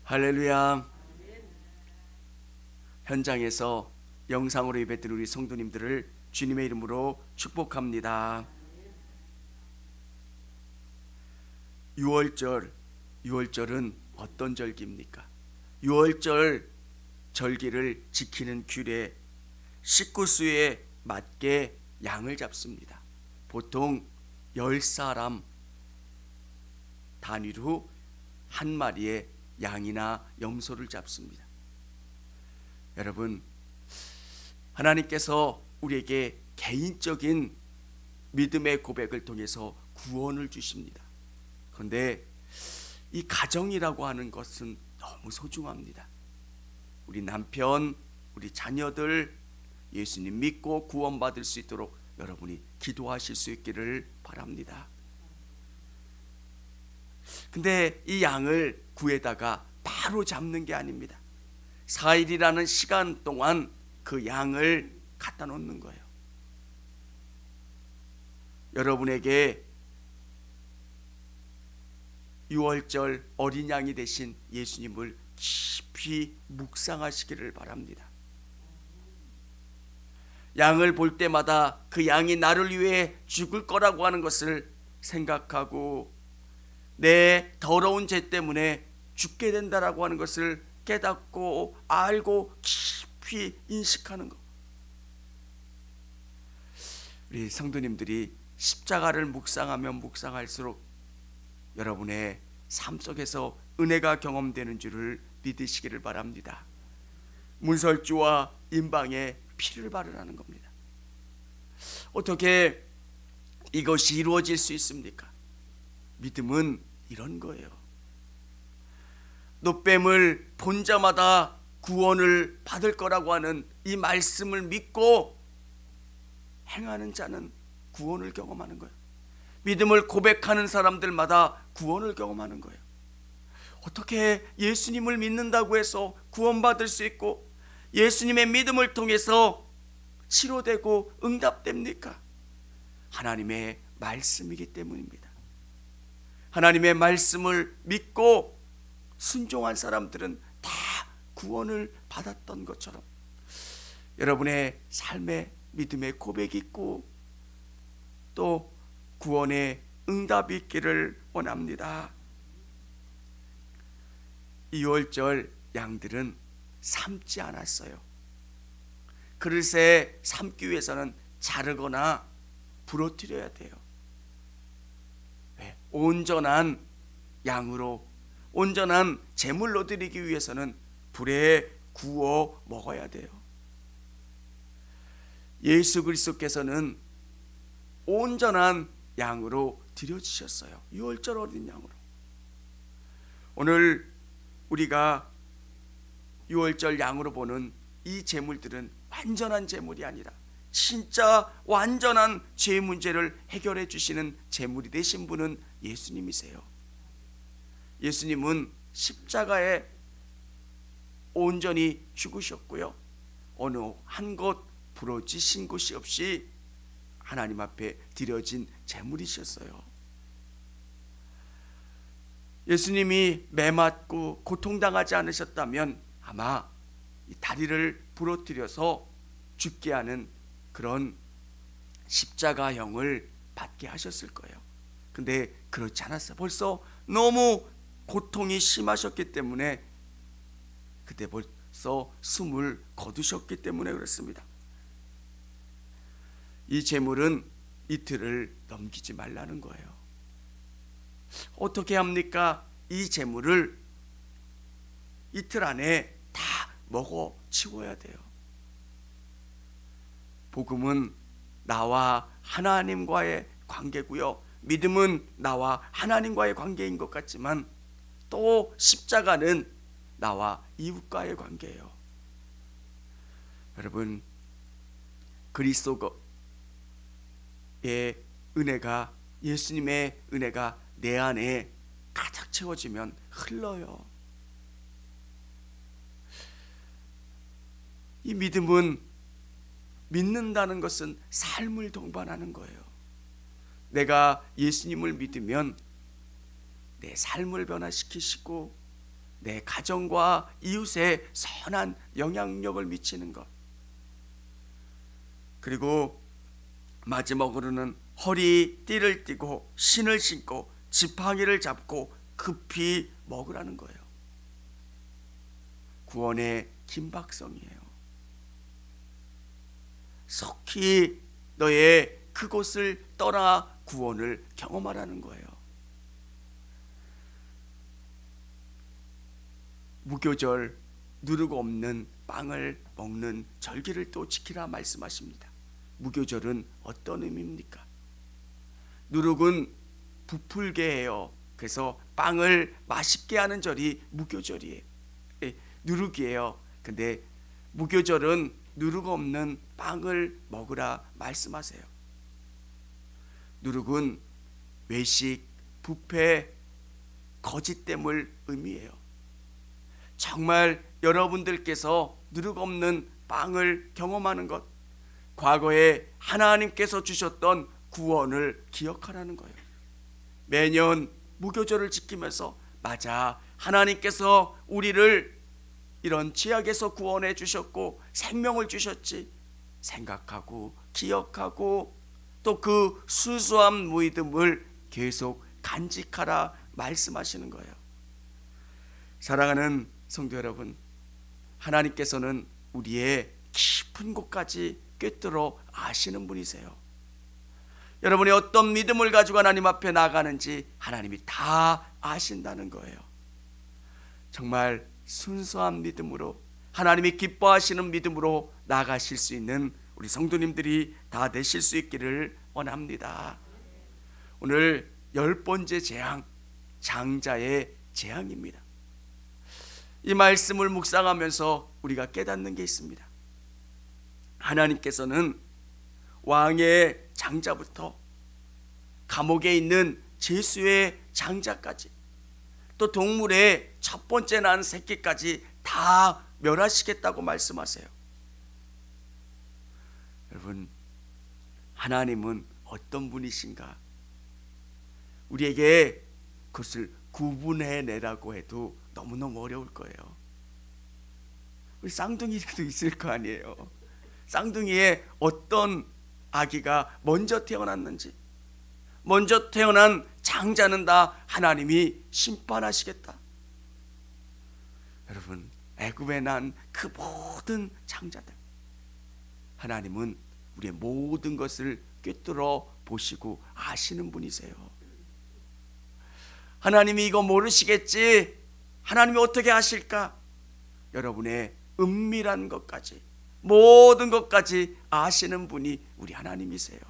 할렐루야. 현장에서 영상으로 예배드린 우리 성도님들을 주님의 이름으로 축복합니다. 6월절은 어떤 절기입니까? 6월절 절기를 지키는 규례, 식구수에 맞게 양을 잡습니다. 보통 10사람 단위로 한 마리의 양이나 염소를 잡습니다. 여러분, 하나님께서 우리에게 개인적인 믿음의 고백을 통해서 구원을 주십니다. 그런데 이 가정이라고 하는 것은 너무 소중합니다. 우리 남편, 우리 자녀들 예수님 믿고 구원받을 수 있도록 여러분이 기도하실 수 있기를 바랍니다. 근데 이 양을 구에다가 바로 잡는 게 아닙니다. 4일이라는 시간 동안 그 양을 갖다 놓는 거예요. 여러분에게 6월절 어린 양이 되신 예수님을 깊이 묵상하시기를 바랍니다. 양을 볼 때마다 그 양이 나를 위해 죽을 거라고 하는 것을 생각하고 내 더러운 죄 때문에 죽게 된다라고 하는 것을 깨닫고 알고 깊이 인식하는 것. 우리 성도님들이 십자가를 묵상하면 묵상할수록 여러분의 삶 속에서 은혜가 경험되는 줄을 믿으시기를 바랍니다. 문설주와 임방에 피를 바르라는 겁니다. 어떻게 이것이 이루어질 수 있습니까? 믿음은 이런 거예요. 노뱀을 본 자마다 구원을 받을 거라고 하는 이 말씀을 믿고 행하는 자는 구원을 경험하는 거예요. 믿음을 고백하는 사람들마다 구원을 경험하는 거예요. 어떻게 예수님을 믿는다고 해서 구원받을 수 있고 예수님의 믿음을 통해서 치료되고 응답됩니까? 하나님의 말씀이기 때문입니다. 하나님의 말씀을 믿고 순종한 사람들은 다 구원을 받았던 것처럼 여러분의 삶에 믿음의 고백이 있고 또 구원의 응답이 있기를 원합니다. 2월절 양들은 삶지 않았어요. 그릇에 삶기 위해서는 자르거나 부러뜨려야 돼요. 온전한 양으로 온전한 제물로 드리기 위해서는 불에 구워 먹어야 돼요. 예수 그리스도께서는 온전한 양으로 드려주셨어요. 6월절 어린 양으로. 오늘 우리가 6월절 양으로 보는 이 제물들은 완전한 제물이 아니라 진짜 완전한 죄 문제를 해결해 주시는 제물이 되신 분은 예수님이세요. 예수님은 십자가에 온전히 죽으셨고요. 어느 한 곳 부러지신 곳이 없이 하나님 앞에 드려진 제물이셨어요. 예수님이 매맞고 고통당하지 않으셨다면 아마 이 다리를 부러뜨려서 죽게 하는 그런 십자가형을 받게 하셨을 거예요. 근데 그렇지 않았어요. 벌써 너무 고통이 심하셨기 때문에 그때 벌써 숨을 거두셨기 때문에 그렇습니다. 이 제물은 이틀을 넘기지 말라는 거예요. 어떻게 합니까? 이 제물을 이틀 안에 다 먹어 치워야 돼요. 복음은 나와 하나님과의 관계고요. 믿음은 나와 하나님과의 관계인 것 같지만 또 십자가는 나와 이웃과의 관계예요. 여러분, 그리스도의 은혜가 예수님의 은혜가 내 안에 가득 채워지면 흘러요. 이 믿음은 믿는다는 것은 삶을 동반하는 거예요. 내가 예수님을 믿으면 내 삶을 변화시키시고 내 가정과 이웃에 선한 영향력을 미치는 것. 그리고 마지막으로는 허리띠를 띠고 신을 신고 지팡이를 잡고 급히 먹으라는 거예요. 구원의 긴박성이에요. 속히 너의 그곳을 떠나 구원을 경험하라는 거예요. 무교절, 누룩 없는 빵을 먹는 절기를 또 지키라 말씀하십니다. 무교절은 어떤 의미입니까? 누룩은 부풀게 해요. 그래서 빵을 맛있게 하는 절이 무교절이에요. 누룩이에요. 근데 무교절은 누룩 없는 빵을 먹으라 말씀하세요. 누룩은 외식, 부패, 거짓됨을 의미해요. 정말 여러분들께서 누룩 없는 빵을 경험하는 것, 과거에 하나님께서 주셨던 구원을 기억하라는 거예요. 매년 무교절을 지키면서 맞아, 하나님께서 우리를 이런 죄악에서 구원해 주셨고 생명을 주셨지 생각하고 기억하고 또 그 순수한 믿음을 계속 간직하라 말씀하시는 거예요. 사랑하는 성도 여러분, 하나님께서는 우리의 깊은 곳까지 꿰뚫어 아시는 분이세요. 여러분이 어떤 믿음을 가지고 하나님 앞에 나가는지 하나님이 다 아신다는 거예요. 정말 순수한 믿음으로 하나님이 기뻐하시는 믿음으로 나가실 수 있는 우리 성도님들이 다 되실 수 있기를 원합니다. 오늘 10번째 재앙, 장자의 재앙입니다. 이 말씀을 묵상하면서 우리가 깨닫는 게 있습니다. 하나님께서는 왕의 장자부터 감옥에 있는 제수의 장자까지 또 동물의 첫 번째 난 새끼까지 다 멸하시겠다고 말씀하세요. 여러분, 하나님은 어떤 분이신가? 우리에게 그것을 구분해내라고 해도 너무너무 어려울 거예요. 우리 쌍둥이도 있을 거 아니에요. 쌍둥이에 어떤 아기가 먼저 태어났는지, 먼저 태어난 장자는 다 하나님이 심판하시겠다. 여러분, 애굽에 난 그 모든 장자들, 하나님은 우리의 모든 것을 꿰뚫어 보시고 아시는 분이세요. 하나님이 이거 모르시겠지? 하나님이 어떻게 하실까? 여러분의 은밀한 것까지, 모든 것까지 아시는 분이 우리 하나님이세요.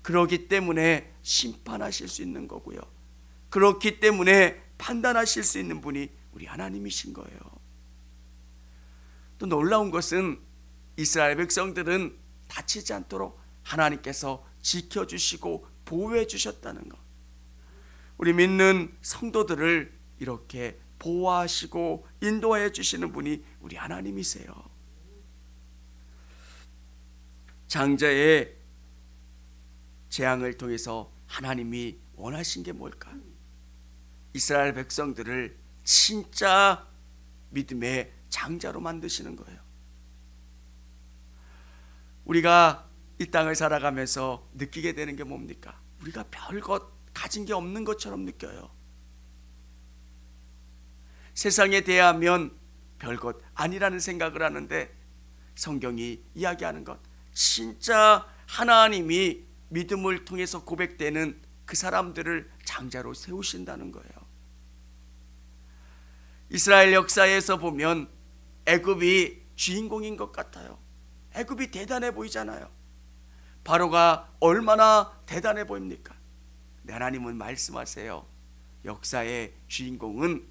그렇기 때문에 심판하실 수 있는 거고요. 그렇기 때문에 판단하실 수 있는 분이 우리 하나님이신 거예요. 또 놀라운 것은 이스라엘 백성들은 다치지 않도록 하나님께서 지켜주시고 보호해 주셨다는 것. 우리 믿는 성도들을 이렇게 보호하시고 인도해 주시는 분이 우리 하나님이세요. 장자의 재앙을 통해서 하나님이 원하신 게 뭘까? 이스라엘 백성들을 진짜 믿음의 장자로 만드시는 거예요. 우리가 이 땅을 살아가면서 느끼게 되는 게 뭡니까? 우리가 별것 가진 게 없는 것처럼 느껴요. 세상에 대하면 별것 아니라는 생각을 하는데 성경이 이야기하는 것, 진짜 하나님이 믿음을 통해서 고백되는 그 사람들을 장자로 세우신다는 거예요. 이스라엘 역사에서 보면 애굽이 주인공인 것 같아요. 애굽이 대단해 보이잖아요. 바로가 얼마나 대단해 보입니까? 하나님은 말씀하세요. 역사의 주인공은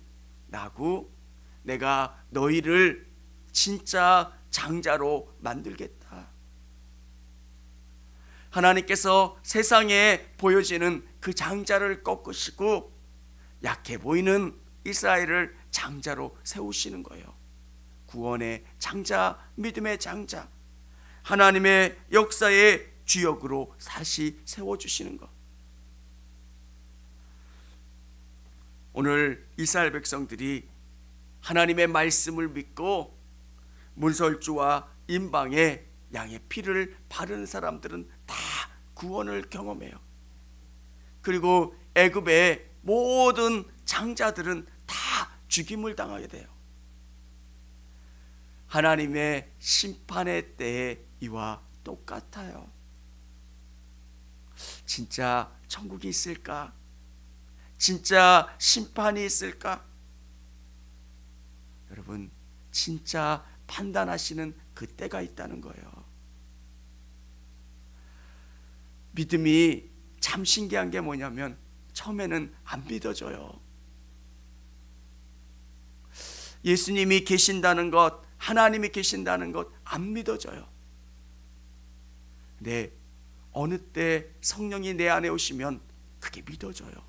나고 내가 너희를 진짜 장자로 만들겠다. 하나님께서 세상에 보여지는 그 장자를 꺾으시고 약해 보이는 이스라엘을 장자로 세우시는 거예요. 구원의 장자, 믿음의 장자, 하나님의 역사의 주역으로 다시 세워주시는 것. 오늘 이스라엘 백성들이 하나님의 말씀을 믿고 문설주와 임방에 양의 피를 바르는 사람들은 다 구원을 경험해요. 그리고 애굽의 모든 장자들은 다 죽임을 당하게 돼요. 하나님의 심판의 때에 이와 똑같아요. 진짜 천국이 있을까? 진짜 심판이 있을까? 여러분, 진짜 판단하시는 그때가 있다는 거예요. 믿음이 참 신기한 게 뭐냐면 처음에는 안 믿어져요. 예수님이 계신다는 것, 하나님이 계신다는 것 안 믿어져요. 근데 어느 때 성령이 내 안에 오시면 그게 믿어져요.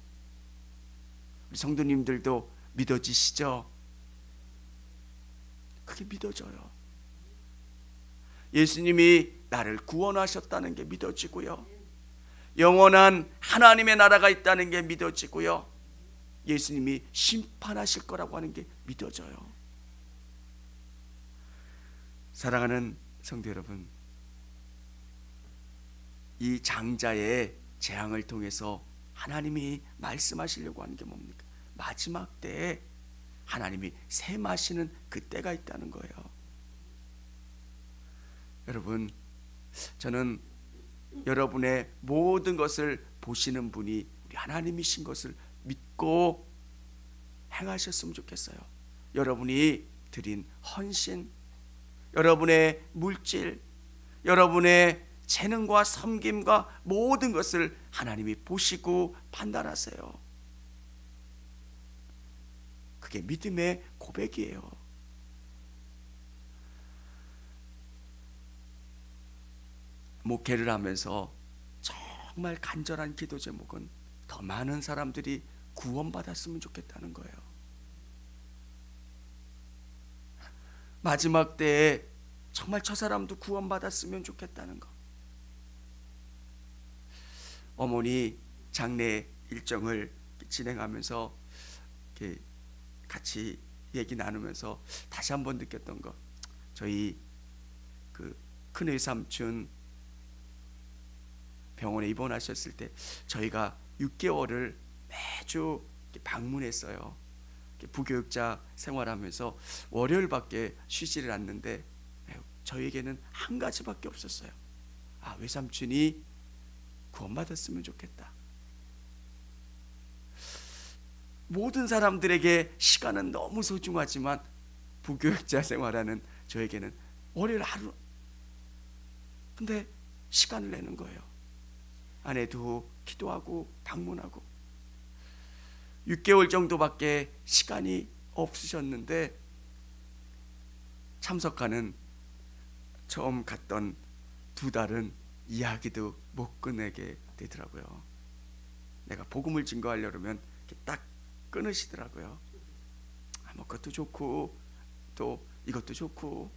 우리 성도님들도 믿어지시죠? 그게 믿어져요. 예수님이 나를 구원하셨다는 게 믿어지고요. 영원한 하나님의 나라가 있다는 게 믿어지고요. 예수님이 심판하실 거라고 하는 게 믿어져요. 사랑하는 성도 여러분, 이 장자의 재앙을 통해서 하나님이 말씀하시려고 하는 게 뭡니까? 마지막 때에 하나님이 셈하시는 그때가 있다는 거예요. 여러분, 저는 여러분의 모든 것을 보시는 분이 우리 하나님이신 것을 믿고 행하셨으면 좋겠어요. 여러분이 드린 헌신, 여러분의 물질, 여러분의 재능과 섬김과 모든 것을 하나님이 보시고 판단하세요. 그게 믿음의 고백이에요. 목회를 하면서 정말 간절한 기도 제목은 더 많은 사람들이 구원받았으면 좋겠다는 거예요. 마지막 때에 정말 저 사람도 구원받았으면 좋겠다는 거. 어머니 장례 일정을 진행하면서 이렇게 같이 얘기 나누면서 다시 한번 느꼈던 거, 저희 그 큰외삼촌 병원에 입원하셨을 때 저희가 6개월을 매주 방문했어요. 부교육자 생활하면서 월요일밖에 쉬지를 않는데 저에게는 한 가지밖에 없었어요. 아, 외삼촌이 구원받았으면 좋겠다. 모든 사람들에게 시간은 너무 소중하지만 부교육자 생활하는 저에게는 월요일 하루, 근데 시간을 내는 거예요. 아내도 기도하고 방문하고 6개월 정도밖에 시간이 없으셨는데 참석하는 처음 갔던 2달은 이야기도 못 꺼내게 되더라고요. 내가 복음을 증거하려고 하면 딱 끊으시더라고요. 뭐 그것도 좋고 또 이것도 좋고.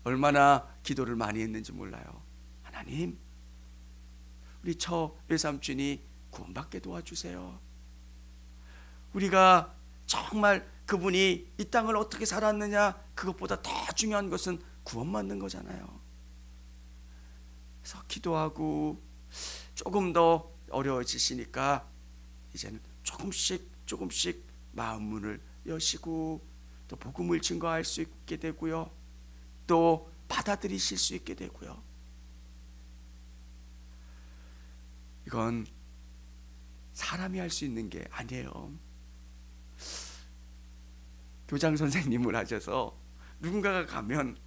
얼마나 기도를 많이 했는지 몰라요. 하나님, 우리 처 외삼촌이 구원받게 도와주세요. 우리가 정말 그분이 이 땅을 어떻게 살았느냐, 그것보다 더 중요한 것은 구원받는 거잖아요. 그래서 기도하고 조금 더 어려워지시니까 이제는 조금씩 마음 문을 여시고 또 복음을 증거할 수 있게 되고요, 또 받아들이실 수 있게 되고요. 이건 사람이 할 수 있는 게 아니에요. 교장 선생님을 하셔서 누군가가 가면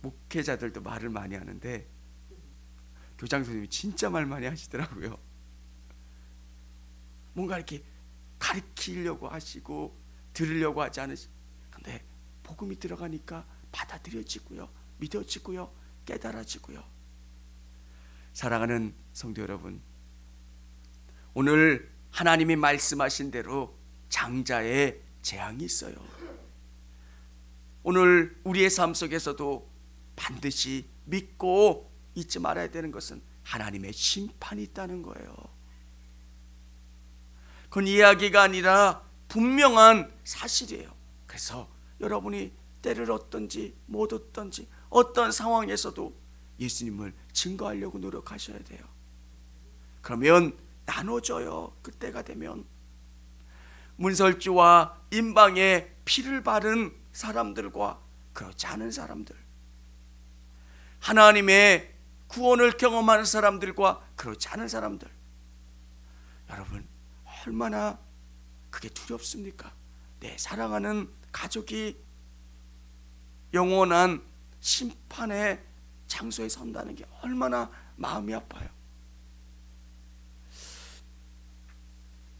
목회자들도 말을 많이 하는데 교장 선생님이 진짜 말 많이 하시더라고요. 뭔가 이렇게 가르치려고 하시고 들으려고 하지 않으시. 근데 복음이 들어가니까 받아들여지고요, 믿어지고요, 깨달아지고요. 사랑하는 성도 여러분, 오늘 하나님이 말씀하신 대로 장자의 재앙이 있어요. 오늘 우리의 삶 속에서도 반드시 믿고 잊지 말아야 되는 것은 하나님의 심판이 있다는 거예요. 그건 이야기가 아니라 분명한 사실이에요. 그래서 여러분이 때를 얻든지 못 얻든지 어떤 상황에서도 예수님을 증거하려고 노력하셔야 돼요. 그러면 나눠져요. 그때가 되면 문설주와 임방에 피를 바른 사람들과 그렇지 않은 사람들, 하나님의 구원을 경험하는 사람들과 그렇지 않은 사람들, 여러분 얼마나 그게 두렵습니까? 내 사랑하는 가족이 영원한 심판의 장소에 선다는 게 얼마나 마음이 아파요.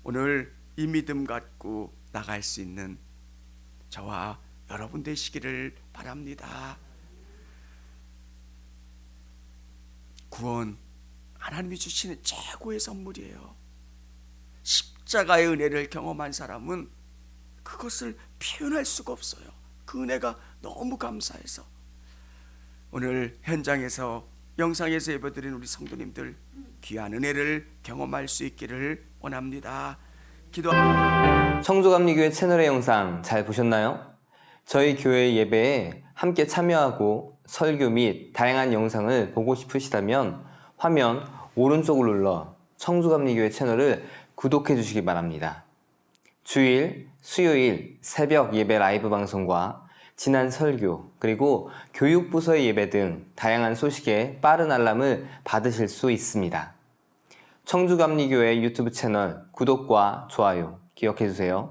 오늘 이 믿음 갖고 나갈 수 있는 저와 여러분 되시기를 바랍니다. 구원, 하나님이 주시는 최고의 선물이에요. 십자가의 은혜를 경험한 사람은 그것을 표현할 수가 없어요. 그 은혜가 너무 감사해서. 오늘 현장에서 영상에서 예배드린 우리 성도님들 귀한 은혜를 경험할 수 있기를 원합니다. 청주감리교회 채널의 영상 잘 보셨나요? 저희 교회 예배에 함께 참여하고 설교 및 다양한 영상을 보고 싶으시다면 화면 오른쪽을 눌러 청주감리교회 채널을 구독해 주시기 바랍니다. 주일, 수요일 새벽 예배 라이브 방송과 지난 설교, 그리고 교육부서의 예배 등 다양한 소식에 빠른 알람을 받으실 수 있습니다. 청주감리교회 유튜브 채널 구독과 좋아요 기억해 주세요.